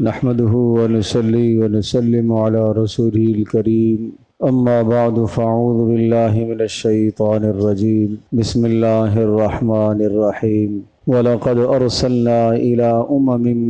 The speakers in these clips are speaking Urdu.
نحمده ونصلي ونسلم على رسوله الكريم أما بعد فأعوذ بالله من الشيطان الرجيم بسم الله الرحمن الرحيم وَلَقَدْ أَرْسَلْنَا إِلَىٰ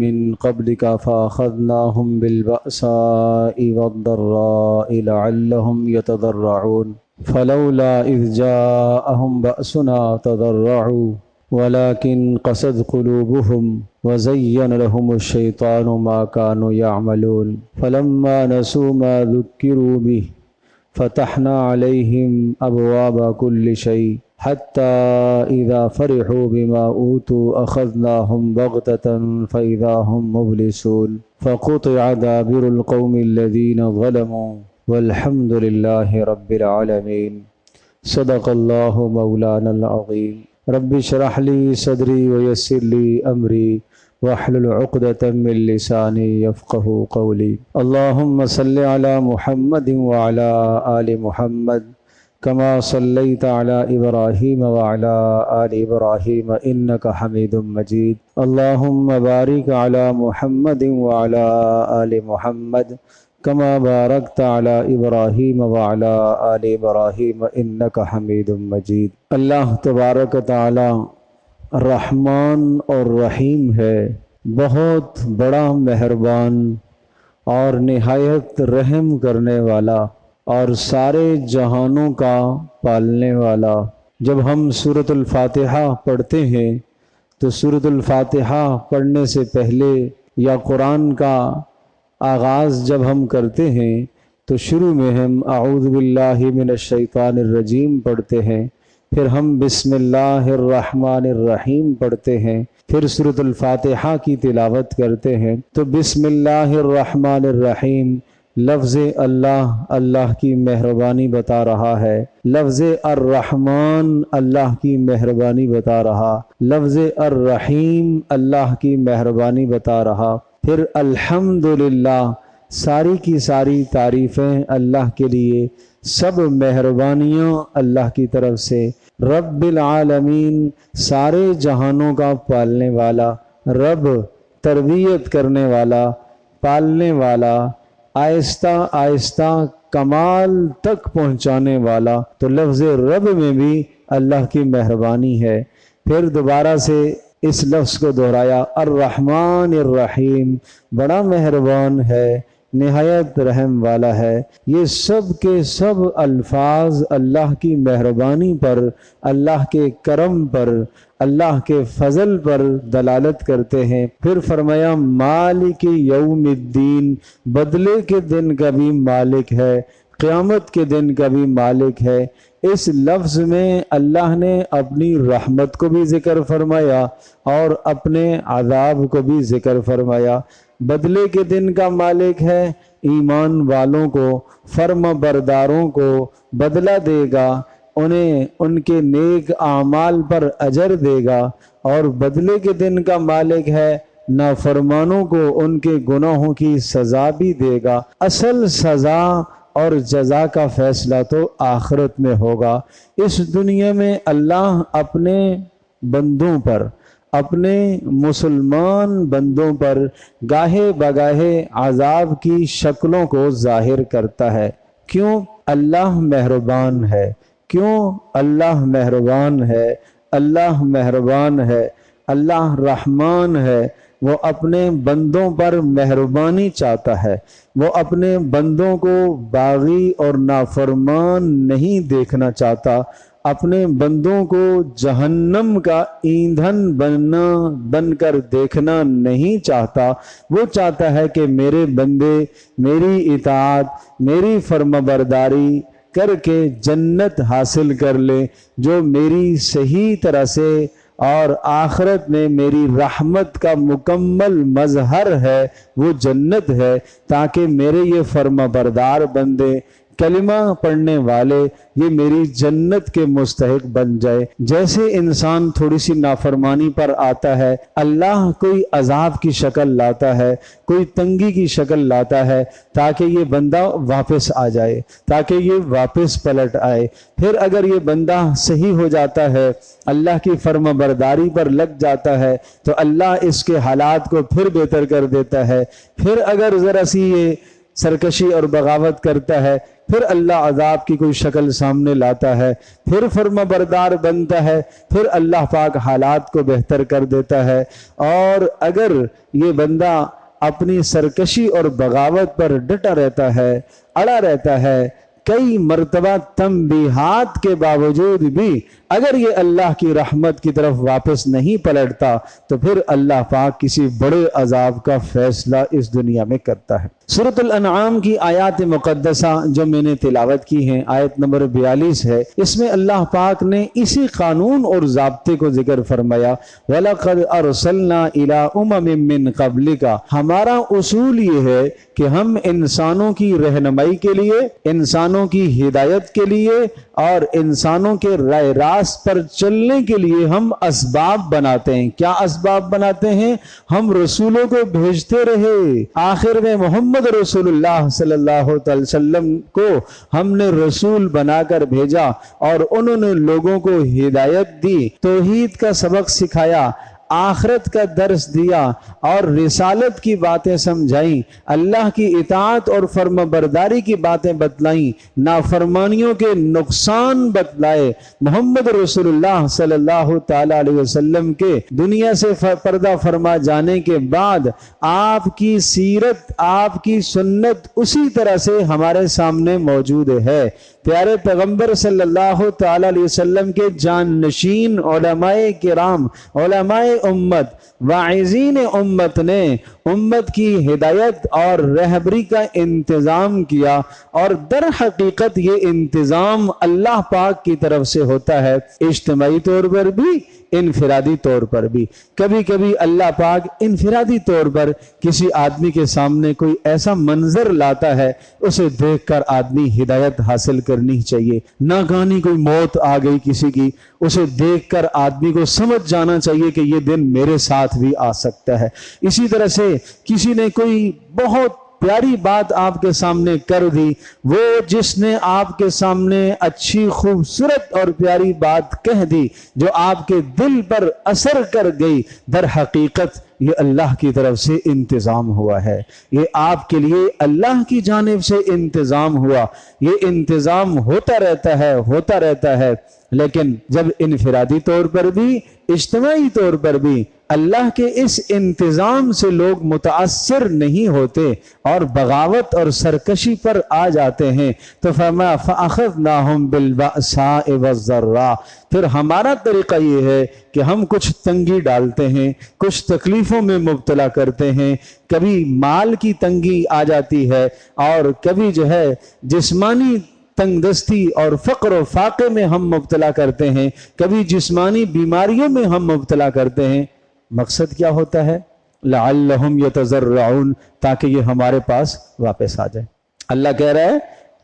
مِن قَبْلِكَ فَأَخَذْنَاهُمْ بِالْبَأْسَاءِ وَالضَّرَّاءِ لَعَلَّهُمْ يَتَضَرَّعُونَ فَلَوْلَا إِذْ جَاءَهُمْ بَأْسُنَا تَضَرَّعُوا وَلَكِنْ قَسَتْ قُلُوبُهُمْ وَزَيَّنَ لَهُمُ الشَّيْطَانُ مَا كَانُوا يَعْمَلُونَ فَلَمَّا نَسُوا مَا ذُكِّرُوا بِهِ فَتَحْنَا عَلَيْهِمْ أَبْوَابَ كُلِّ شَيْءٍ حَتَّى إِذَا فَرِحُوا بِمَا أُوتُوا أَخَذْنَاهُمْ بَغْتَةً فَإِذَا هُمْ مُبْلِسُونَ فَقُطِعَ دَابِرُ الْقَوْمِ الَّذِينَ ظَلَمُوا وَالْحَمْدُ لِلَّهِ رَبِّ الْعَالَمِينَ صدق اللہ مولانا العظیم رب اشرح لی صدری ویسر لی امری واحلل عقدۃ من لسانی یفقہوا قولی اللہم صلی علی محمد وعلی آل محمد کما صلیت علی ابراہیم وعلی آل ابراہیم انک حمید مجید اللہم بارک علی محمد وعلی آل محمد کما بارکت علی ابراہیم وعلی آل ابراہیم انک حمید مجید۔ اللہ تبارک تعالی رحمان اور رحیم ہے، بہت بڑا مہربان اور نہایت رحم کرنے والا اور سارے جہانوں کا پالنے والا۔ جب ہم سورۃ الفاتحہ پڑھتے ہیں تو سورۃ الفاتحہ پڑھنے سے پہلے یا قرآن کا آغاز جب ہم کرتے ہیں تو شروع میں ہم اعوذ باللہ من الشیطان الرجیم پڑھتے ہیں، پھر ہم بسم اللہ الرحمن الرحیم پڑھتے ہیں، پھر سورۃ الفاتحہ کی تلاوت کرتے ہیں۔ تو بسم اللہ الرحمن الرحیم لفظ اللہ اللہ کی مہربانی بتا رہا ہے، لفظ الرحمن اللہ کی مہربانی بتا رہا، لفظ الرحیم اللہ کی مہربانی بتا رہا، پھر الحمدللہ ساری کی ساری تعریفیں اللہ کے لیے، سب مہربانیاں اللہ کی طرف سے، رب العالمین سارے جہانوں کا پالنے والا، رب تربیت کرنے والا، پالنے والا، آہستہ آہستہ کمال تک پہنچانے والا۔ تو لفظ رب میں بھی اللہ کی مہربانی ہے۔ پھر دوبارہ سے اس لفظ کو دہرایا، الرحمن الرحیم بڑا مہربان ہے، نہایت رحم والا ہے۔ یہ سب کے سب الفاظ اللہ کی مہربانی پر، اللہ کے کرم پر، اللہ کے فضل پر دلالت کرتے ہیں۔ پھر فرمایا مالک یوم الدین، بدلے کے دن کا بھی مالک ہے، قیامت کے دن کا بھی مالک ہے۔ اس لفظ میں اللہ نے اپنی رحمت کو بھی ذکر فرمایا اور اپنے عذاب کو بھی ذکر فرمایا۔ بدلے کے دن کا مالک ہے، ایمان والوں کو، فرما برداروں کو بدلہ دے گا، انہیں ان کے نیک اعمال پر اجر دے گا، اور بدلے کے دن کا مالک ہے، نافرمانوں کو ان کے گناہوں کی سزا بھی دے گا۔ اصل سزا اور جزا کا فیصلہ تو آخرت میں ہوگا۔ اس دنیا میں اللہ اپنے بندوں پر، اپنے مسلمان بندوں پر گاہے بگاہے عذاب کی شکلوں کو ظاہر کرتا ہے۔ کیوں؟ اللہ مہربان ہے۔ کیوں؟ اللہ مہربان ہے۔ اللہ مہربان ہے، اللہ رحمان ہے۔ وہ اپنے بندوں پر مہربانی چاہتا ہے، وہ اپنے بندوں کو باغی اور نافرمان نہیں دیکھنا چاہتا، اپنے بندوں کو جہنم کا ایندھن بن کر دیکھنا نہیں چاہتا۔ وہ چاہتا ہے کہ میرے بندے میری اطاعت، میری فرما برداری کر کے جنت حاصل کر لیں، جو میری صحیح طرح سے اور آخرت میں میری رحمت کا مکمل مظہر ہے، وہ جنت ہے، تاکہ میرے یہ فرما بردار بندے، کلمہ پڑھنے والے یہ میری جنت کے مستحق بن جائے۔ جیسے انسان تھوڑی سی نافرمانی پر آتا ہے، اللہ کوئی عذاب کی شکل لاتا ہے، کوئی تنگی کی شکل لاتا ہے تاکہ یہ بندہ واپس آ جائے، تاکہ یہ واپس پلٹ آئے۔ پھر اگر یہ بندہ صحیح ہو جاتا ہے، اللہ کی فرما برداری پر لگ جاتا ہے، تو اللہ اس کے حالات کو پھر بہتر کر دیتا ہے۔ پھر اگر ذرا سی یہ سرکشی اور بغاوت کرتا ہے، پھر اللہ عذاب کی کوئی شکل سامنے لاتا ہے، پھر فرما بردار بنتا ہے، پھر اللہ پاک حالات کو بہتر کر دیتا ہے۔ اور اگر یہ بندہ اپنی سرکشی اور بغاوت پر ڈٹا رہتا ہے، اڑا رہتا ہے، کئی مرتبہ تنبیہات کے باوجود بھی اگر یہ اللہ کی رحمت کی طرف واپس نہیں پلٹتا، تو پھر اللہ پاک کسی بڑے عذاب کا فیصلہ اس دنیا میں کرتا ہے۔ سورۃ الانعام کی آیات مقدسہ جو میں نے تلاوت کی ہیں، آیت نمبر 42 ہے، اس میں اللہ پاک نے اسی قانون اور ضابطے کو ذکر فرمایا، وَلَقَدْ أَرْسَلْنَا إِلَىٰ أُمَمٍ مِّن قَبْلِكَ۔ ہمارا اصول یہ ہے کہ ہم انسانوں کی رہنمائی کے لیے، انسانوں کی ہدایت کے لیے اور انسانوں کے رائے راست پر چلنے کے لیے ہم اسباب بناتے ہیں۔ کیا اسباب بناتے ہیں؟ ہم رسولوں کو بھیجتے رہے، آخر میں محمد رسول اللہ صلی اللہ علیہ وسلم کو ہم نے رسول بنا کر بھیجا، اور انہوں نے لوگوں کو ہدایت دی، توحید کا سبق سکھایا، آخرت کا درس دیا اور رسالت کی باتیں سمجھائیں، اللہ کی اطاعت اور فرما برداری کی باتیں بتلائیں، نافرمانیوں کے نقصان بتلائے۔ محمد رسول اللہ صلی اللہ تعالی علیہ وسلم کے دنیا سے پردہ فرما جانے کے بعد آپ کی سیرت، آپ کی سنت اسی طرح سے ہمارے سامنے موجود ہے۔ پیارے پیغمبر صلی اللہ تعالی علیہ وسلم کے جانشین علماء کرام، علماء امت، واعظین امت نے امت کی ہدایت اور رہبری کا انتظام کیا، اور در حقیقت یہ انتظام اللہ پاک کی طرف سے ہوتا ہے، اجتماعی طور پر بھی، انفرادی طور پر بھی۔ کبھی کبھی اللہ پاک انفرادی طور پر کسی آدمی کے سامنے کوئی ایسا منظر لاتا ہے، اسے دیکھ کر آدمی ہدایت حاصل کرنی چاہیے۔ ناگہانی کوئی موت آ گئی کسی کی، اسے دیکھ کر آدمی کو سمجھ جانا چاہیے کہ یہ دن میرے ساتھ بھی آ سکتا ہے۔ اسی طرح سے کسی نے کوئی بہت پیاری بات آپ کے سامنے کر دی، وہ جس نے آپ کے سامنے اچھی خوبصورت اور پیاری بات کہہ دی جو آپ کے دل پر اثر کر گئی، در حقیقت یہ اللہ کی طرف سے انتظام ہوا ہے، یہ آپ کے لیے اللہ کی جانب سے انتظام ہوا۔ یہ انتظام ہوتا رہتا ہے، لیکن جب انفرادی طور پر بھی، اجتماعی طور پر بھی اللہ کے اس انتظام سے لوگ متاثر نہیں ہوتے اور بغاوت اور سرکشی پر آ جاتے ہیں، تو فرمایا فَأَخَذْنَاهُمْ بِالْبَأْسَاءِ وَالضَّرَّاءِ۔ پھر ہمارا طریقہ یہ ہے کہ ہم کچھ تنگی ڈالتے ہیں، کچھ تکلیفوں میں مبتلا کرتے ہیں، کبھی مال کی تنگی آ جاتی ہے، اور کبھی جو ہے جسمانی تنگ دستی اور فقر و فاقے میں ہم مبتلا کرتے ہیں، کبھی جسمانی بیماریوں میں ہم مبتلا کرتے ہیں۔ مقصد کیا ہوتا ہے؟ لعلہم یتضرعون، تاکہ یہ ہمارے پاس واپس آ جائے۔ اللہ کہہ رہا ہے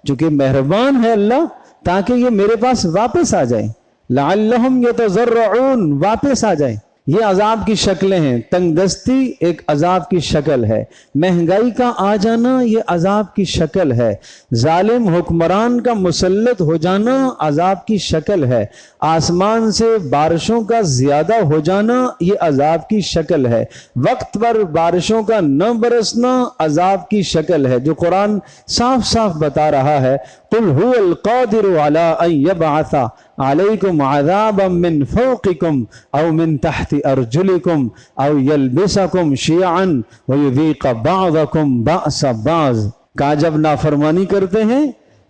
چونکہ مہربان ہے اللہ، تاکہ یہ میرے پاس واپس آ جائیں، لعلہم یتضرعون، واپس آ جائیں۔ یہ عذاب کی شکلیں ہیں، تنگ دستی ایک عذاب کی شکل ہے، مہنگائی کا آ جانا یہ عذاب کی شکل ہے، ظالم حکمران کا مسلط ہو جانا عذاب کی شکل ہے، آسمان سے بارشوں کا زیادہ ہو جانا یہ عذاب کی شکل ہے، وقت پر بارشوں کا نہ برسنا عذاب کی شکل ہے، جو قرآن صاف صاف بتا رہا ہے قُلْ هُوَ الْقَادِرُ عَلَىٰ أَن يَبْعَثَ عَلَيْكُمْ عَذَابًا مِّن فَوْقِكُمْ أَوْ مِن تَحْتِ أَرْجُلِكُمْ أَوْ يَلْبِسَكُمْ شِيَعًا وَيُذِيقَ بَعْضَكُمْ بَأْسَ بَعْضٍ۔ کہا جب نافرمانی کرتے ہیں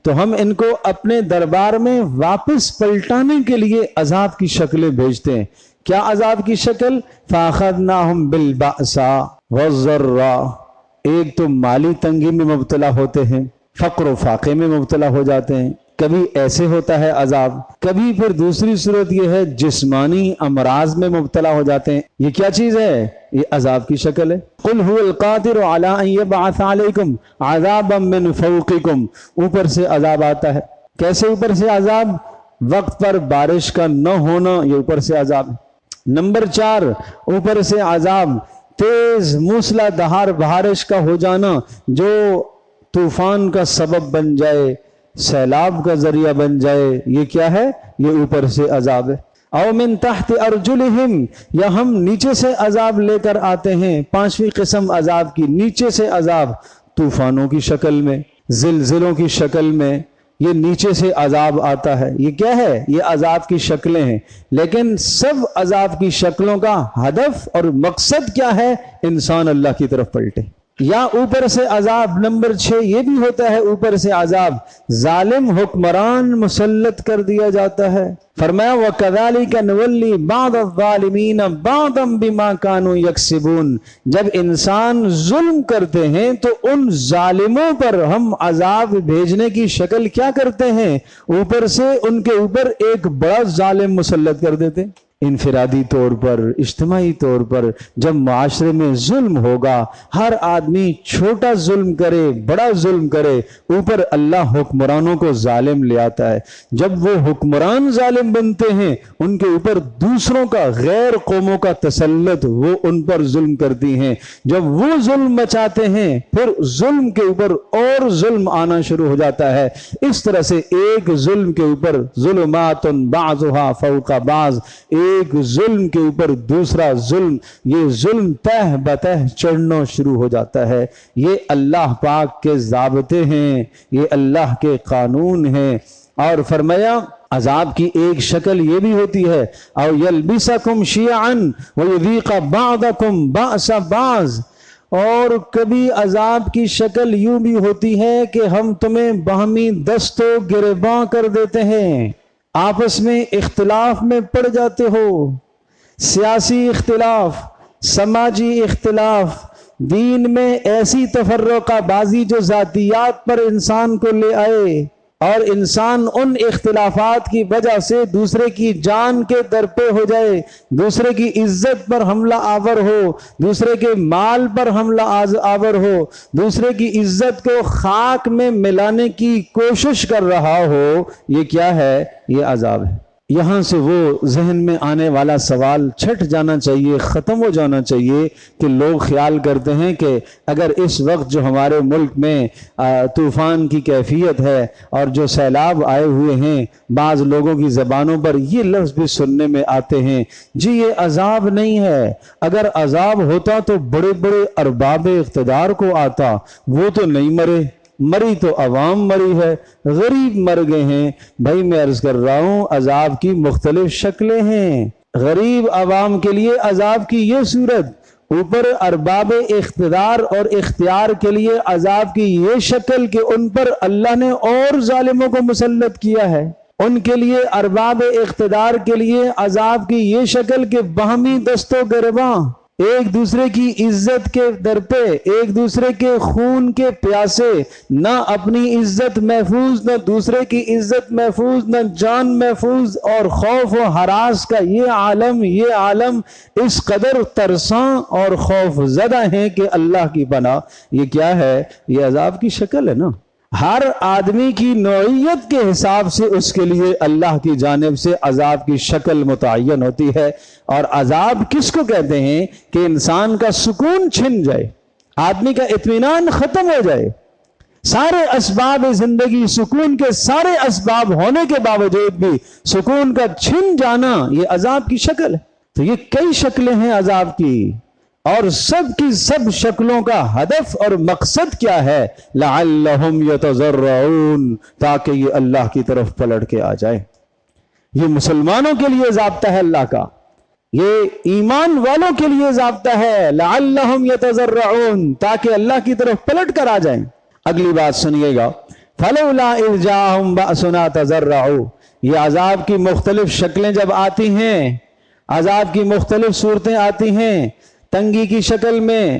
تو ہم ان کو اپنے دربار میں واپس پلٹانے کے لیے عذاب کی شکلیں بھیجتے ہیں۔ کیا عذاب کی شکل؟ فَأَخَذْنَاهُمْ بِالْبَأْسَاءِ وَالضَّرَّاءِ۔ ایک تو مالی تنگی میں مبتلا ہوتے ہیں، فقر و فاقے میں مبتلا ہو جاتے ہیں، کبھی ایسے ہوتا ہے عذاب، کبھی پھر دوسری صورت یہ ہے جسمانی امراض میں مبتلا ہو جاتے ہیں. یہ کیا چیز ہے؟ یہ عذاب کی شکل ہے. قل هو القادر على ان يبعث عليكم عذابا من فوقكم. اوپر سے عذاب آتا ہے. کیسے اوپر سے عذاب؟ وقت پر بارش کا نہ ہونا، یہ اوپر سے عذاب ہے. نمبر 4، اوپر سے عذاب تیز موسلا دھار بارش کا ہو جانا جو طوفان کا سبب بن جائے، سیلاب کا ذریعہ بن جائے. یہ کیا ہے؟ یہ اوپر سے عذاب ہے. او من تحت ارجلہم، یا ہم نیچے سے عذاب لے کر آتے ہیں. 5ویں قسم عذاب کی، نیچے سے عذاب، طوفانوں کی شکل میں، زلزلوں کی شکل میں، یہ نیچے سے عذاب آتا ہے. یہ کیا ہے؟ یہ عذاب کی شکلیں ہیں. لیکن سب عذاب کی شکلوں کا ہدف اور مقصد کیا ہے؟ انسان اللہ کی طرف پلٹے. یا اوپر سے عذاب نمبر 6 یہ بھی ہوتا ہے، اوپر سے عذاب ظالم حکمران مسلط کر دیا جاتا ہے. فرمایا وَكَذَلِكَ نُوَلِّي بَعْضَ الظَّالِمِينَ بَعْضًا بِمَا كَانُوا يَكْسِبُونَ. جب انسان ظلم کرتے ہیں تو ان ظالموں پر ہم عذاب بھیجنے کی شکل کیا کرتے ہیں؟ اوپر سے ان کے اوپر ایک بڑا ظالم مسلط کر دیتے. انفرادی طور پر، اجتماعی طور پر جب معاشرے میں ظلم ہوگا، ہر آدمی چھوٹا ظلم کرے بڑا ظلم کرے، اوپر اللہ حکمرانوں کو ظالم لے آتا ہے. جب وہ حکمران ظالم بنتے ہیں ان کے اوپر دوسروں کا، غیر قوموں کا تسلط، وہ ان پر ظلم کرتی ہیں. جب وہ ظلم مچاتے ہیں پھر ظلم کے اوپر اور ظلم آنا شروع ہو جاتا ہے. اس طرح سے ایک ظلم کے اوپر ظلمات بعضها فوق بعض، ایک ظلم کے اوپر دوسرا ظلم، یہ ظلم تہ بتہ چڑھنا شروع ہو جاتا ہے. یہ اللہ پاک کے ضابطے ہیں، یہ اللہ کے قانون ہیں. اور فرمایا عذاب کی ایک شکل یہ بھی ہوتی ہے او یلبسکم شیعا ویذیق بعضکم باس بعض. اور کبھی عذاب کی شکل یوں بھی ہوتی ہے کہ ہم تمہیں باہمی دست و گریباں کر دیتے ہیں، آپس میں اختلاف میں پڑ جاتے ہو، سیاسی اختلاف، سماجی اختلاف، دین میں ایسی تفرقہ بازی جو ذاتیات پر انسان کو لے آئے، اور انسان ان اختلافات کی وجہ سے دوسرے کی جان کے درپے ہو جائے، دوسرے کی عزت پر حملہ آور ہو، دوسرے کے مال پر حملہ آور ہو، دوسرے کی عزت کو خاک میں ملانے کی کوشش کر رہا ہو. یہ کیا ہے؟ یہ عذاب ہے. یہاں سے وہ ذہن میں آنے والا سوال چھٹ جانا چاہیے، ختم ہو جانا چاہیے کہ لوگ خیال کرتے ہیں کہ اگر اس وقت جو ہمارے ملک میں طوفان کی کیفیت ہے اور جو سیلاب آئے ہوئے ہیں، بعض لوگوں کی زبانوں پر یہ لفظ بھی سننے میں آتے ہیں، جی یہ عذاب نہیں ہے. اگر عذاب ہوتا تو بڑے بڑے ارباب اقتدار کو آتا، وہ تو نہیں مرے، مری تو عوام مری ہے، غریب مر گئے ہیں. بھائی میں عرض کر رہا ہوں عذاب کی مختلف شکلیں ہیں. غریب عوام کے لیے عذاب کی یہ صورت، اوپر ارباب اقتدار اور اختیار کے لیے عذاب کی یہ شکل کہ ان پر اللہ نے اور ظالموں کو مسلط کیا ہے. ان کے لیے ارباب اقتدار کے لیے عذاب کی یہ شکل کہ باہمی دست و گریباں، ایک دوسرے کی عزت کے درپے، ایک دوسرے کے خون کے پیاسے، نہ اپنی عزت محفوظ، نہ دوسرے کی عزت محفوظ، نہ جان محفوظ، اور خوف و ہراس کا یہ عالم اس قدر ترساں اور خوف زدہ ہیں کہ اللہ کی پناہ. یہ کیا ہے؟ یہ عذاب کی شکل ہے نا. ہر آدمی کی نوعیت کے حساب سے اس کے لیے اللہ کی جانب سے عذاب کی شکل متعین ہوتی ہے. اور عذاب کس کو کہتے ہیں؟ کہ انسان کا سکون چھن جائے، آدمی کا اطمینان ختم ہو جائے، سارے اسباب زندگی، سکون کے سارے اسباب ہونے کے باوجود بھی سکون کا چھن جانا، یہ عذاب کی شکل ہے. تو یہ کئی شکلیں ہیں عذاب کی، اور سب کی سب شکلوں کا ہدف اور مقصد کیا ہے؟ لعلہم یتضرعون، تاکہ یہ اللہ کی طرف پلٹ کے آ جائے. یہ مسلمانوں کے لیے ضابطہ ہے اللہ کا، یہ ایمان والوں کے لیے ضابطہ ہے. لعلہم یتضرعون، تاکہ اللہ کی طرف پلٹ کر آ جائیں. اگلی بات سنیے گا، فلولا اذ جاءہم بأسنا تضرعوا. یہ عذاب کی مختلف شکلیں جب آتی ہیں، عذاب کی مختلف صورتیں آتی ہیں، تنگی کی شکل میں،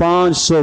500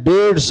150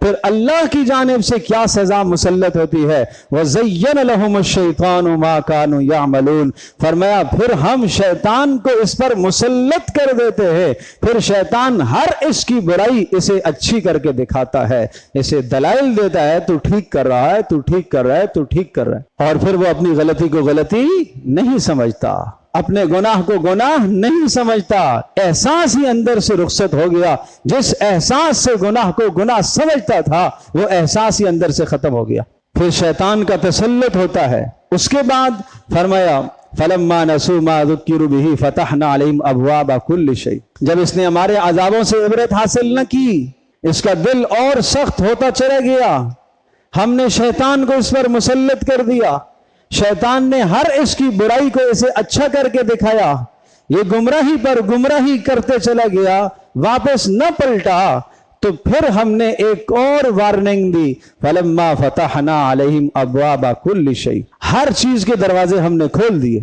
پھر اللہ کی جانب سے کیا سزا مسلط ہوتی ہے؟ وَزَيَّنَ لَهُمُ الشَّيْطَانُ مَا كَانُوا يَعْمَلُونَ، فرمایا پھر ہم شیطان کو اس پر مسلط کر دیتے ہیں، پھر شیطان ہر اس کی برائی اسے اچھی کر کے دکھاتا ہے، اسے دلائل دیتا ہے، تو ٹھیک کر رہا ہے، تو ٹھیک کر رہا ہے، تو ٹھیک کر رہا ہے، اور پھر وہ اپنی غلطی کو غلطی نہیں سمجھتا، اپنے گناہ کو گناہ نہیں سمجھتا، احساس ہی اندر سے رخصت ہو گیا، جس احساس سے گناہ کو گناہ سمجھتا تھا وہ احساس ہی اندر سے ختم ہو گیا، پھر شیطان کا تسلط ہوتا ہے۔ اس کے بعد فرمایا فَلَمَّا نَسُوا مَا ذُكِّرُوا بِهِ فَتَحْنَا عَلَيْهِمْ أَبْوَابَ كُلِّ شَيْءٍ، جب اس نے ہمارے عذابوں سے عبرت حاصل نہ کی، اس کا دل اور سخت ہوتا چلا گیا، ہم نے شیطان کو اس پر مسلط کر دیا، شیطان نے ہر اس کی برائی کو اسے اچھا کر کے دکھایا، یہ گمراہی پر گمراہی کرتے چلا گیا، واپس نہ پلٹا، تو پھر ہم نے ایک اور وارننگ دی، فَلَمَّا فَتَحْنَا عَلَيْهِمْ أَبْوَابَ كُلِّ شَيْءٍ، ہر چیز کے دروازے ہم نے کھول دیے،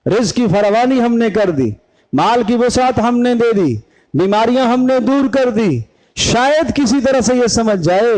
رزق کی فراوانی ہم نے کر دی، مال کی وسعت ہم نے دے دی، بیماریاں ہم نے دور کر دی۔ شاید کسی طرح سے یہ سمجھ جائے،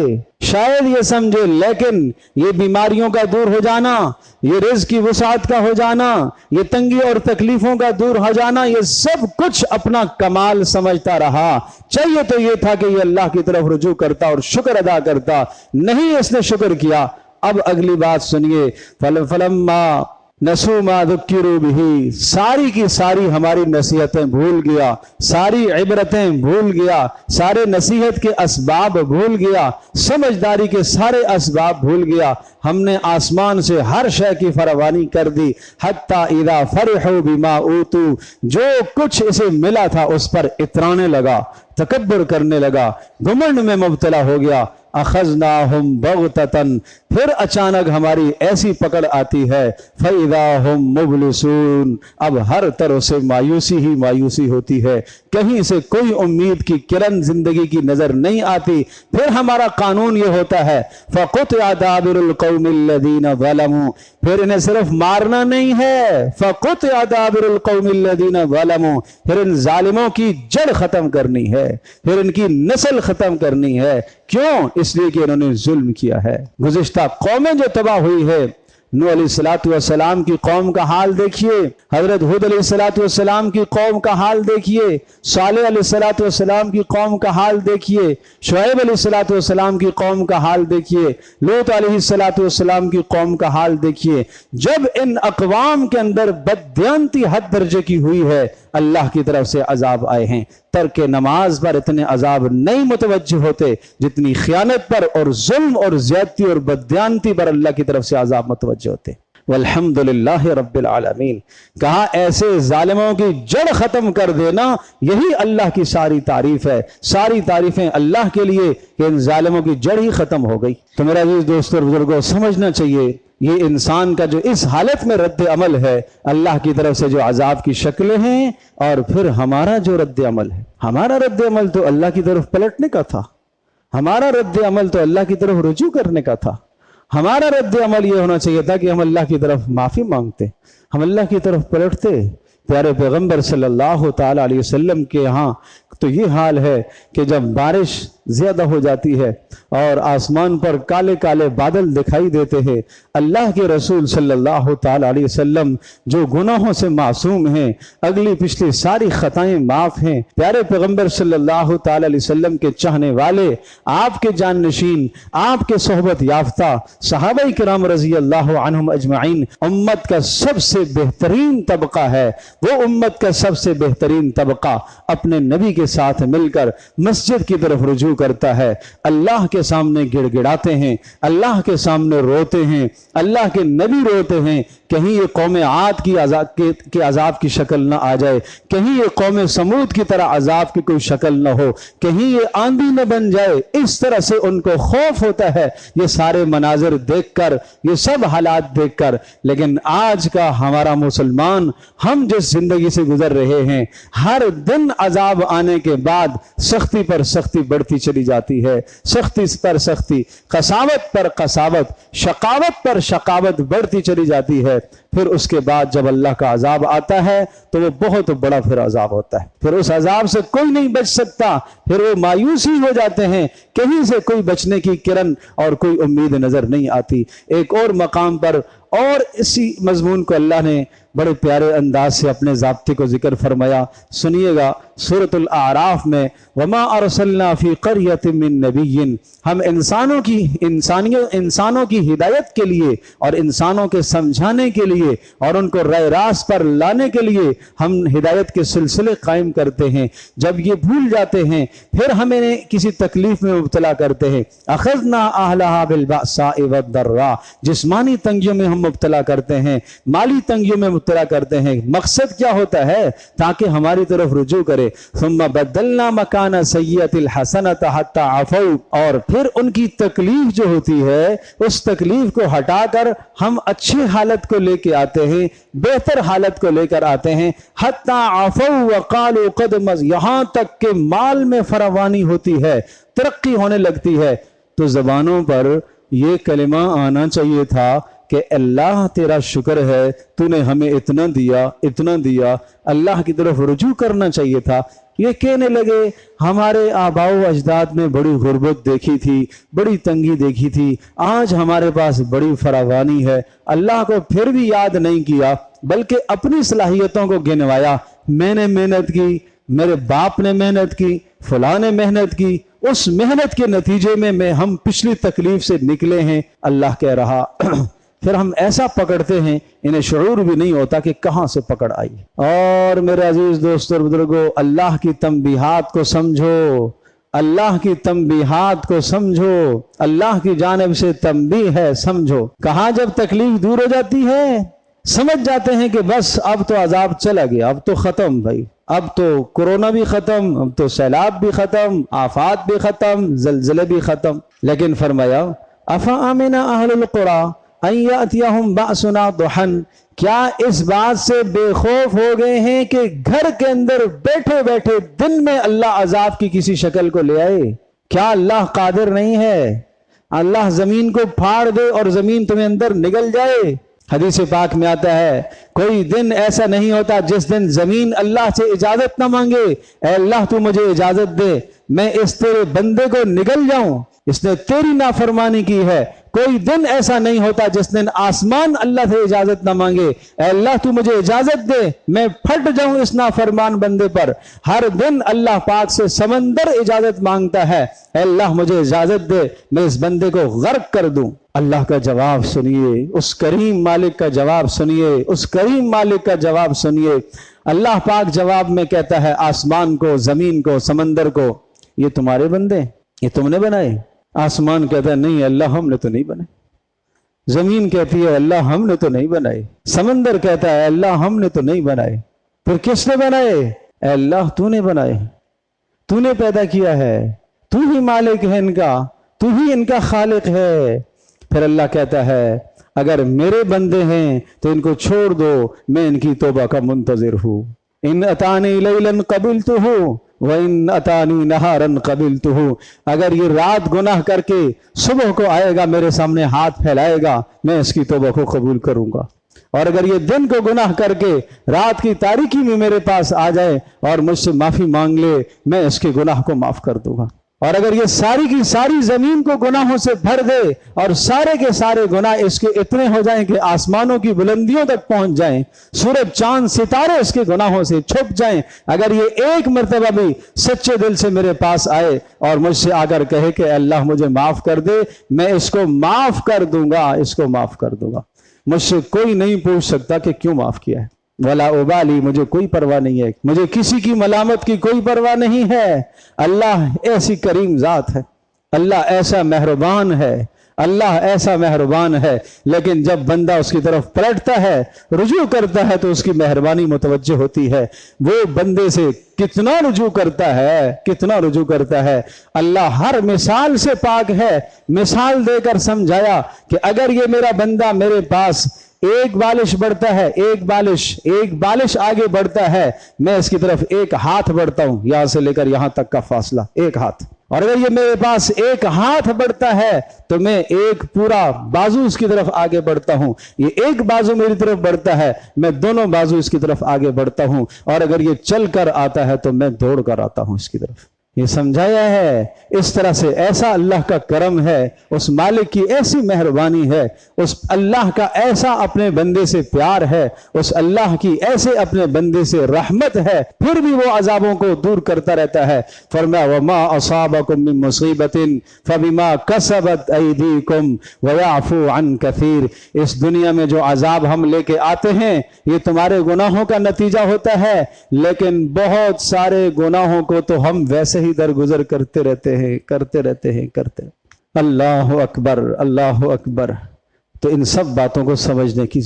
شاید یہ سمجھے، لیکن یہ بیماریوں کا دور ہو جانا، یہ رزق کی وسعت کا ہو جانا، یہ تنگی اور تکلیفوں کا دور ہو جانا، یہ سب کچھ اپنا کمال سمجھتا رہا۔ چاہیے تو یہ تھا کہ یہ اللہ کی طرف رجوع کرتا اور شکر ادا کرتا، نہیں اس نے شکر کیا۔ اب اگلی بات سنیے، فَلَمَّا نَسُوا مَا ذُكِّرُوا بِهِ، ساری کی ساری ہماری نصیحتیں بھول گیا، ساری عبرتیں بھول گیا، سارے نصیحت کے اسباب بھول گیا، سمجھداری کے سارے اسباب بھول گیا، ہم نے آسمان سے ہر شے کی فراوانی کر دی، حتی اذا فرحوا بما اوتوا، جو کچھ اسے ملا تھا اس پر اترانے لگا، تکبر کرنے لگا، گھمنڈ میں مبتلا ہو گیا، اخذناہم بغتتاً، پھر اچانک ہماری ایسی پکڑ آتی ہے، فَإِذَا هُمْ مُبْلِسُونَ، اب ہر طرح سے مایوسی ہی مایوسی ہوتی ہے، کہیں سے کوئی امید کی کرن زندگی کی نظر نہیں آتی۔ پھر ہمارا قانون یہ ہوتا ہے، فَقُطِعَ دَابِرُ الْقَوْمِ الَّذِينَ ظَلَمُوا، پھر انہیں صرف مارنا نہیں ہے، فَقُطِعَ دَابِرُ الْقَوْمِ الَّذِينَ ظَلَمُوا، پھر ان ظالموں کی جڑ ختم کرنی ہے، پھر ان کی نسل ختم کرنی ہے۔ کیوں؟ اس لیے کہ انہوں نے ظلم کیا ہے۔ گزشتہ قومیں جو تباہ ہوئی ہے، نوح علیہ السلام کی قوم کا حال دیکھیے، حضرت ہود علیہ السلام کی قوم کا حال دیکھیے، صالح علیہ السلام کی قوم کا حال دیکھیے، شعیب علیہ السلام کی قوم کا حال دیکھیے، لوط علیہ السلام کی قوم کا حال دیکھیے۔ جب ان اقوام کے اندر بددیانتی حد درجے کی ہوئی ہے، اللہ کی طرف سے عذاب آئے ہیں۔ ترک نماز پر اتنے عذاب نہیں متوجہ ہوتے جتنی خیانت پر اور ظلم اور زیادتی اور بددیانتی پر اللہ کی طرف سے عذاب متوجہ ہوتے۔ والحمدللہ رب العالمین، کہا ایسے ظالموں کی جڑ ختم کر دینا، یہی اللہ کی ساری تعریف ہے، ساری تعریفیں اللہ کے لیے کہ ان ظالموں کی جڑ ہی ختم ہو گئی۔ تو میرا عزیز دوستو اور بزرگوں، سمجھنا چاہیے یہ انسان کا جو اس حالت میں رد عمل ہے، اللہ کی طرف سے جو عذاب کی شکلیں ہیں، اور پھر ہمارا جو رد عمل ہے، ہمارا رد عمل تو اللہ کی طرف پلٹنے کا تھا، ہمارا رد عمل تو اللہ کی طرف رجوع کرنے کا تھا، ہمارا رد عمل یہ ہونا چاہیے تھا کہ ہم اللہ کی طرف معافی مانگتے، ہم اللہ کی طرف پلٹتے۔ پیارے پیغمبر صلی اللہ تعالی علیہ وسلم کے ہاں تو یہ حال ہے کہ جب بارش زیادہ ہو جاتی ہے اور آسمان پر کالے کالے بادل دکھائی دیتے ہیں، اللہ کے رسول صلی اللہ تعالی علیہ وسلم جو گناہوں سے معصوم ہیں، اگلی پچھلی ساری خطائیں معاف ہیں، پیارے پیغمبر صلی اللہ تعالی علیہ وسلم کے چاہنے والے، آپ کے جانشین، آپ کے صحبت یافتہ صحابہ کرام رضی اللہ عنہم اجمعین، امت کا سب سے بہترین طبقہ ہے۔ وہ امت کا سب سے بہترین طبقہ اپنے نبی کے ساتھ مل کر مسجد کی طرف رجوع کرتا ہے، اللہ کے سامنے گڑ گڑاتے ہیں، اللہ کے سامنے روتے ہیں، اللہ کے نبی روتے ہیں، کہیں یہ قوم عاد کی عذاب کی شکل نہ آ جائے، کہیں یہ قوم سمود کی طرح عذاب کی کوئی شکل نہ ہو، کہیں یہ آندھی نہ بن جائے۔ اس طرح سے ان کو خوف ہوتا ہے یہ سارے مناظر دیکھ کر، یہ سب حالات دیکھ کر۔ لیکن آج کا ہمارا مسلمان، ہم جس زندگی سے گزر رہے ہیں، ہر دن عذاب آنے کے بعد سختی پر سختی بڑھتی چلی جاتی ہے، سختی پر سختی، قساوت پر قساوت، شقاوت پر شقاوت بڑھتی چلی جاتی ہے۔ پھر اس کے بعد جب اللہ کا عذاب آتا ہے تو وہ بہت بڑا پھر عذاب ہوتا ہے، پھر اس عذاب سے کوئی نہیں بچ سکتا، پھر وہ مایوس ہی ہو جاتے ہیں، کہیں سے کوئی بچنے کی کرن اور کوئی امید نظر نہیں آتی۔ ایک اور مقام پر اور اسی مضمون کو اللہ نے بڑے پیارے انداز سے اپنے ضابطے کو ذکر فرمایا، سنیے گا سورۃ الاعراف میں، وما ارسلنا فی قریۃ من نبی، ہم انسانوں کی ہدایت کے لیے اور انسانوں کے سمجھانے کے لیے اور ان کو رائے راست پر لانے کے لیے ہم ہدایت کے سلسلے قائم کرتے ہیں، جب یہ بھول جاتے ہیں پھر ہمیں کسی تکلیف میں مبتلا کرتے ہیں، اخذنا اہلھا بالبأساء والضراء، جسمانی تنگیوں میں ہم مبتلا کرتے ہیں، مالی تنگیوں میں مبتلا کرتے ہیں، مقصد کیا ہوتا ہے؟ تاکہ ہماری طرف رجوع کرے، ثم بدلنا مکان السیئۃ الحسنۃ حتی عفوا، اور پھر ان کی تکلیف جو ہوتی ہے اس تکلیف کو ہٹا کر ہم اچھی حالت کو لے کے آتے ہیں، بہتر حالت کو لے کر آتے ہیں، حتی عفوا وقالوا قد مضى، یہاں تک کہ مال میں فراوانی ہوتی ہے، ترقی ہونے لگتی ہے، تو زبانوں پر یہ کلمہ آنا چاہیے تھا کہ اللہ تیرا شکر ہے، تو نے ہمیں اتنا دیا، اللہ کی طرف رجوع کرنا چاہیے تھا۔ یہ کہنے لگے ہمارے آباء و اجداد میں بڑی غربت دیکھی تھی، بڑی تنگی دیکھی تھی، آج ہمارے پاس بڑی فراوانی ہے، اللہ کو پھر بھی یاد نہیں کیا بلکہ اپنی صلاحیتوں کو گنوایا، میں نے محنت کی، میرے باپ نے محنت کی، فلاں نے محنت کی، اس محنت کے نتیجے میں ہم پچھلی تکلیف سے نکلے ہیں۔ اللہ کہہ رہا پھر ہم ایسا پکڑتے ہیں انہیں شعور بھی نہیں ہوتا کہ کہاں سے پکڑ آئی۔ اور میرے عزیز دوستو اور بزرگو، اللہ کی تنبیہات کو سمجھو، اللہ کی تنبیہات کو سمجھو، اللہ کی جانب سے تنبیہ ہے، سمجھو۔ کہاں جب تکلیف دور ہو جاتی ہے سمجھ جاتے ہیں کہ بس اب تو عذاب چلا گیا، اب تو ختم بھائی، اب تو کورونا بھی ختم، اب تو سیلاب بھی ختم، آفات بھی ختم، زلزلے بھی ختم۔ لیکن فرمایا افامن اہل القری ان یاتیہم بأسنا ضحی، کیا اس بات سے بے خوف ہو گئے ہیں کہ گھر کے اندر بیٹھے بیٹھے دن میں اللہ عذاب کی کسی شکل کو لے آئے؟ کیا اللہ قادر نہیں ہے؟ اللہ زمین کو پھاڑ دے اور زمین تمہیں اندر نگل جائے؟ حدیث پاک میں آتا ہے کوئی دن ایسا نہیں ہوتا جس دن زمین اللہ سے اجازت نہ مانگے، اے اللہ تو مجھے اجازت دے میں اس تیرے بندے کو نگل جاؤں، اس نے تیری نافرمانی کی ہے۔ کوئی دن ایسا نہیں ہوتا جس دن آسمان اللہ سے اجازت نہ مانگے، اے اللہ تو مجھے اجازت دے میں پھٹ جاؤں اس نافرمان بندے پر۔ ہر دن اللہ پاک سے سمندر اجازت مانگتا ہے، اے اللہ مجھے اجازت دے میں اس بندے کو غرق کر دوں۔ اللہ کا جواب سنیے، اس کریم مالک کا جواب سنیے، اس کریم مالک کا جواب سنیے۔ اللہ پاک جواب میں کہتا ہے آسمان کو، زمین کو، سمندر کو، یہ تمہارے بندے، یہ تم نے بنائے؟ آسمان کہتا ہے نہیں اللہ ہم نے تو نہیں بنائے، زمین کہتی ہے اللہ ہم نے تو نہیں بنائے، سمندر کہتا ہے اللہ ہم نے تو نہیں بنائے، پھر کس نے بنائے؟ اے اللہ تو نے بنائے، تو نے پیدا کیا ہے، تو ہی مالک ہے ان کا، تو ہی ان کا خالق ہے۔ پھر اللہ کہتا ہے اگر میرے بندے ہیں تو ان کو چھوڑ دو، میں ان کی توبہ کا منتظر ہوں۔ ان اتانی لیلا قبلتہ وَإِنْ أَتَانِي نَهَارًا قَبِلْتُهُ، اگر یہ رات گناہ کر کے صبح کو آئے گا میرے سامنے ہاتھ پھیلائے گا میں اس کی توبہ کو قبول کروں گا، اور اگر یہ دن کو گناہ کر کے رات کی تاریکی میں میرے پاس آ جائے اور مجھ سے معافی مانگ لے میں اس کے گناہ کو معاف کر دوں گا، اور اگر یہ ساری کی ساری زمین کو گناہوں سے بھر دے اور سارے کے سارے گناہ اس کے اتنے ہو جائیں کہ آسمانوں کی بلندیوں تک پہنچ جائیں، سورج چاند ستارے اس کے گناہوں سے چھپ جائیں، اگر یہ ایک مرتبہ بھی سچے دل سے میرے پاس آئے اور مجھ سے آ کر کہے کہ اللہ مجھے معاف کر دے، میں اس کو معاف کر دوں گا، اس کو معاف کر دوں گا۔ مجھ سے کوئی نہیں پوچھ سکتا کہ کیوں معاف کیا ہے، ولا ابالی، مجھے کوئی پرواہ نہیں ہے، مجھے کسی کی ملامت کی کوئی پرواہ نہیں ہے۔ اللہ ایسی کریم ذات ہے، اللہ ایسا مہربان ہے، اللہ ایسا مہربان ہے، لیکن جب بندہ اس کی طرف پلٹتا ہے، رجوع کرتا ہے تو اس کی مہربانی متوجہ ہوتی ہے۔ وہ بندے سے کتنا رجوع کرتا ہے، کتنا رجوع کرتا ہے۔ اللہ ہر مثال سے پاک ہے، مثال دے کر سمجھایا کہ اگر یہ میرا بندہ میرے پاس ایک بالش بڑھتا ہے، ایک بالش آگے بڑھتا ہے، میں اس کی طرف ایک ہاتھ بڑھتا ہوں، یہاں سے لے کر یہاں تک کا فاصلہ ایک ہاتھ، اور اگر یہ میرے پاس ایک ہاتھ بڑھتا ہے تو میں ایک پورا بازو اس کی طرف آگے بڑھتا ہوں، یہ ایک بازو میری طرف بڑھتا ہے میں دونوں بازو اس کی طرف آگے بڑھتا ہوں، اور اگر یہ چل کر آتا ہے تو میں دوڑ کر آتا ہوں اس کی طرف۔ یہ سمجھایا ہے اس طرح سے، ایسا اللہ کا کرم ہے، اس مالک کی ایسی مہربانی ہے، اس اللہ کا ایسا اپنے بندے سے پیار ہے، اس اللہ کی ایسے اپنے بندے سے رحمت ہے، پھر بھی وہ عذابوں کو دور کرتا رہتا ہے۔ فرمایا وَمَا أَصَابَكُم مِّن مُّصِيبَةٍ فَبِمَا كَسَبَتْ أَيْدِيكُمْ وَيَعْفُو عَن كَثِيرٍ۔ اس دنیا میں جو عذاب ہم لے کے آتے ہیں یہ تمہارے گناہوں کا نتیجہ ہوتا ہے، لیکن بہت سارے گناہوں کو تو ہم ویسے ہی درگزر کرتے رہتے ہیں۔ اللہ اکبر، اللہ اکبر۔ تو ان سب باتوں کو سمجھنے کی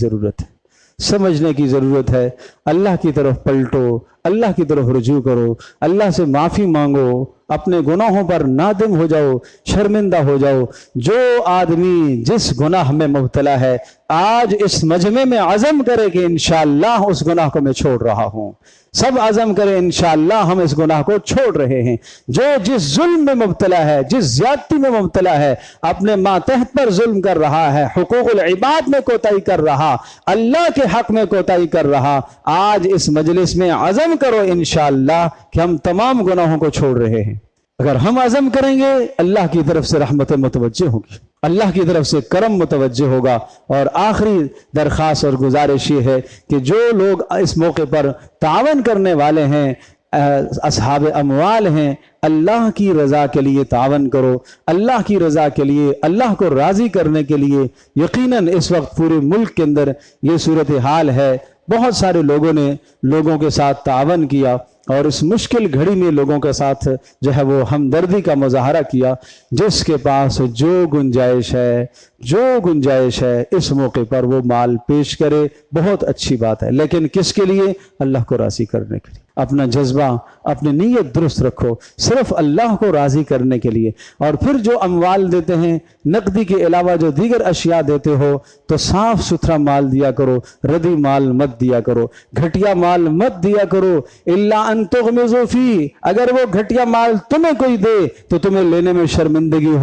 ضرورت ہے، اللہ کی طرف پلٹو، اللہ کی طرف رجوع کرو، اللہ سے معافی مانگو، اپنے گناہوں پر نادم ہو جاؤ، شرمندہ ہو جاؤ۔ جو آدمی جس گناہ میں مبتلا ہے آج اس مجمع میں عزم کرے کہ انشاءاللہ اس گناہ کو میں چھوڑ رہا ہوں، سب عزم کرے انشاءاللہ ہم اس گناہ کو چھوڑ رہے ہیں۔ جو جس ظلم میں مبتلا ہے، جس زیادتی میں مبتلا ہے، اپنے ماتحت پر ظلم کر رہا ہے، حقوق العباد میں کوتاہی کر رہا، اللہ کے حق میں کوتاہی کر رہا، آج اس مجلس میں عزم کرو انشاءاللہ کہ ہم تمام گناہوں کو چھوڑ رہے ہیں۔ اگر ہم عزم کریں گے اللہ کی طرف سے رحمت متوجہ ہوگی، اللہ کی طرف سے کرم متوجہ ہوگا۔ اور آخری درخواست اور گزارش یہ ہے کہ جو لوگ اس موقع پر تعاون کرنے والے ہیں، اصحاب اموال ہیں، اللہ کی رضا کے لیے تعاون کرو، اللہ کی رضا کے لیے، اللہ کو راضی کرنے کے لیے۔ یقیناً اس وقت پورے ملک کے اندر یہ صورتحال ہے، بہت سارے لوگوں نے لوگوں کے ساتھ تعاون کیا اور اس مشکل گھڑی میں لوگوں کے ساتھ جو ہے وہ ہمدردی کا مظاہرہ کیا۔ جس کے پاس جو گنجائش ہے اس موقع پر وہ مال پیش کرے، بہت اچھی بات ہے، لیکن کس کے لیے؟ اللہ کو راضی کرنے کے لیے۔ اپنا جذبہ، اپنی نیت درست رکھو، صرف اللہ کو راضی کرنے کے لیے۔ اور پھر جو اموال دیتے ہیں، نقدی کے علاوہ جو دیگر اشیاء دیتے ہو تو صاف ستھرا مال دیا کرو، ردی مال مت دیا کرو، گھٹیا مال مت دیا کرو۔ الا ان تغمضوا فی، اگر وہ گھٹیا مال تمہیں کوئی دے تو تمہیں لینے میں شرمندگی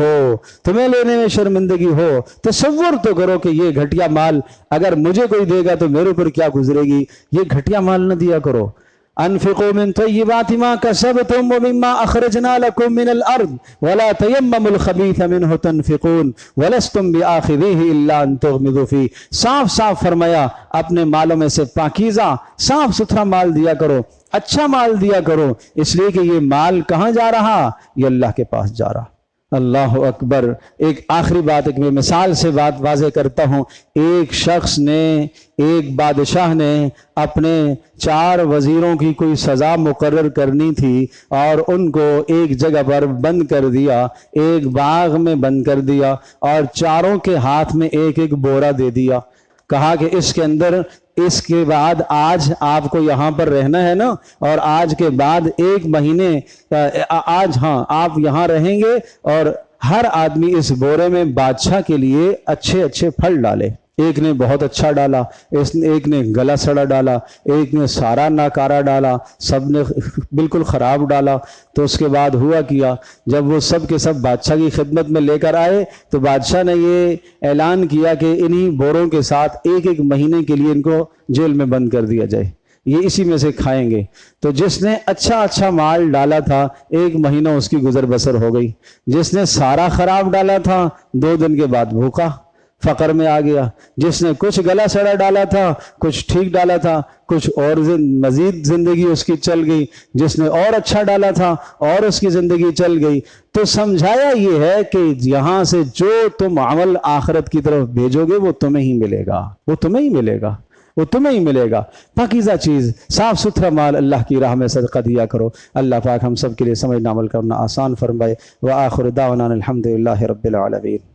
ہو، تصور تو کرو کہ یہ گھٹیا مال اگر مجھے کوئی دے گا تو میرے اوپر کیا گزرے گی۔ یہ گھٹیا مال نہ دیا کرو۔ انفقوا من طیبات ما کسبتم ومما اخرجنا لكم من الارض ولا تیمموا الخبیث منه تنفقون ولستم بآخذیہ الا ان تغمضوا فیہ۔ صاف فرمایا اپنے مالوں میں سے پاکیزہ صاف ستھرا مال دیا کرو، اچھا مال دیا کرو، اس لیے کہ یہ مال کہاں جا رہا؟ یہ اللہ کے پاس جا رہا۔ اللہ اکبر۔ ایک آخری بات، ایک میں مثال سے بات واضح کرتا ہوں۔ ایک بادشاہ نے اپنے 4 وزیروں کی کوئی سزا مقرر کرنی تھی اور ان کو ایک جگہ پر بند کر دیا، ایک باغ میں بند کر دیا، اور 4 کے ہاتھ میں ایک بورا دے دیا۔ کہا کہ اس کے اندر اس کے بعد آج آپ کو یہاں پر رہنا ہے نا، اور آج کے بعد 1 مہینے آپ یہاں رہیں گے، اور ہر آدمی اس بورے میں بادشاہ کے لیے اچھے پھل ڈالے۔ ایک نے بہت اچھا ڈالا، ایک نے گلا سڑا ڈالا، ایک نے سارا ناکارا ڈالا، سب نے بالکل خراب ڈالا۔ تو اس کے بعد ہوا کیا، جب وہ سب کے سب بادشاہ کی خدمت میں لے کر آئے تو بادشاہ نے یہ اعلان کیا کہ انہی بوروں کے ساتھ 1 مہینے کے لیے ان کو جیل میں بند کر دیا جائے، یہ اسی میں سے کھائیں گے۔ تو جس نے اچھا مال ڈالا تھا 1 مہینہ اس کی گزر بسر ہو گئی، جس نے سارا خراب ڈالا تھا 2 دن کے بعد بھوکا فقر میں آ گیا، جس نے کچھ گلا سڑا ڈالا تھا، کچھ ٹھیک ڈالا تھا، کچھ اور مزید زندگی اس کی چل گئی، جس نے اور اچھا ڈالا تھا اور اس کی زندگی چل گئی۔ تو سمجھایا یہ ہے کہ یہاں سے جو تم عمل آخرت کی طرف بھیجو گے وہ تمہیں ہی ملے گا، پاکیزہ چیز، صاف ستھرا مال اللہ کی راہ میں صدقہ دیا کرو۔ اللہ پاک ہم سب کے لیے سمجھنا عمل کرنا آسان فرمائے۔ وآخر دعوانا الحمدللہ رب العالمین۔